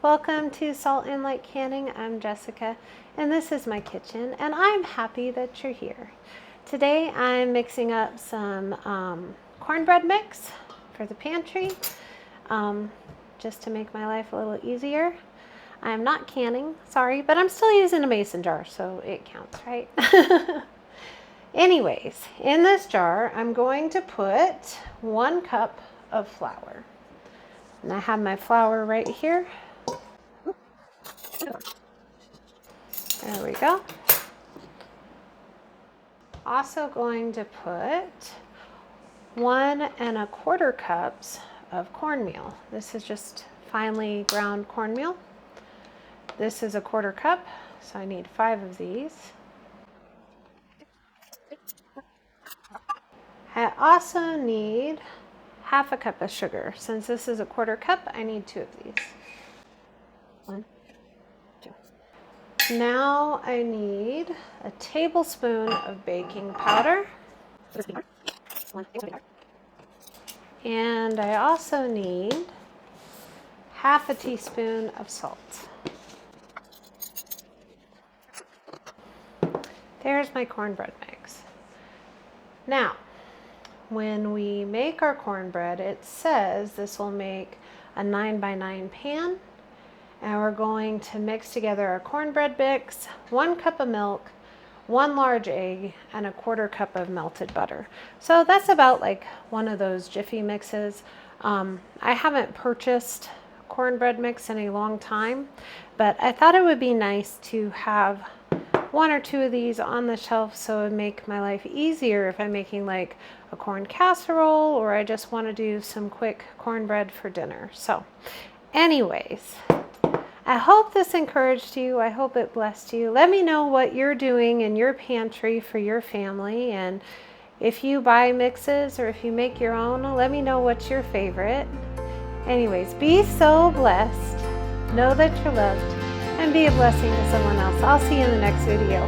Welcome to Salt and Light Canning. I'm Jessica and this is my kitchen and I'm happy that you're here. Today I'm mixing up some cornbread mix for the pantry just to make my life a little easier. I'm not canning, sorry, but I'm still using a mason jar, so it counts, right? Anyways, in this jar I'm going to put 1 cup of flour. And I have my flour right here. There we go. Also going to put 1 1/4 cups of cornmeal. This is just finely ground cornmeal. This is 1/4 cup, so I need 5 of these. I also need 1/2 cup of sugar. Since this is 1/4 cup, I need 2 of these. 1, 2. Now I need a tablespoon of baking powder. And I also need 1/2 teaspoon of salt. There's my cornbread mix. Now, when we make our cornbread, it says this will make a 9x9 pan. And we're going to mix together our cornbread mix, 1 cup of milk, 1 large egg, and 1/4 cup of melted butter. So that's about like one of those Jiffy mixes. I haven't purchased cornbread mix in a long time, but I thought it would be nice to have 1 or 2 of these on the shelf so it would make my life easier if I'm making like a corn casserole or I just want to do some quick cornbread for dinner. So anyways, I hope this encouraged you. I hope it blessed you. Let me know what you're doing in your pantry for your family, and if you buy mixes or if you make your own, let me know what's your favorite. Anyways, be so blessed. Know that you're loved and be a blessing to someone else. I'll see you in the next video.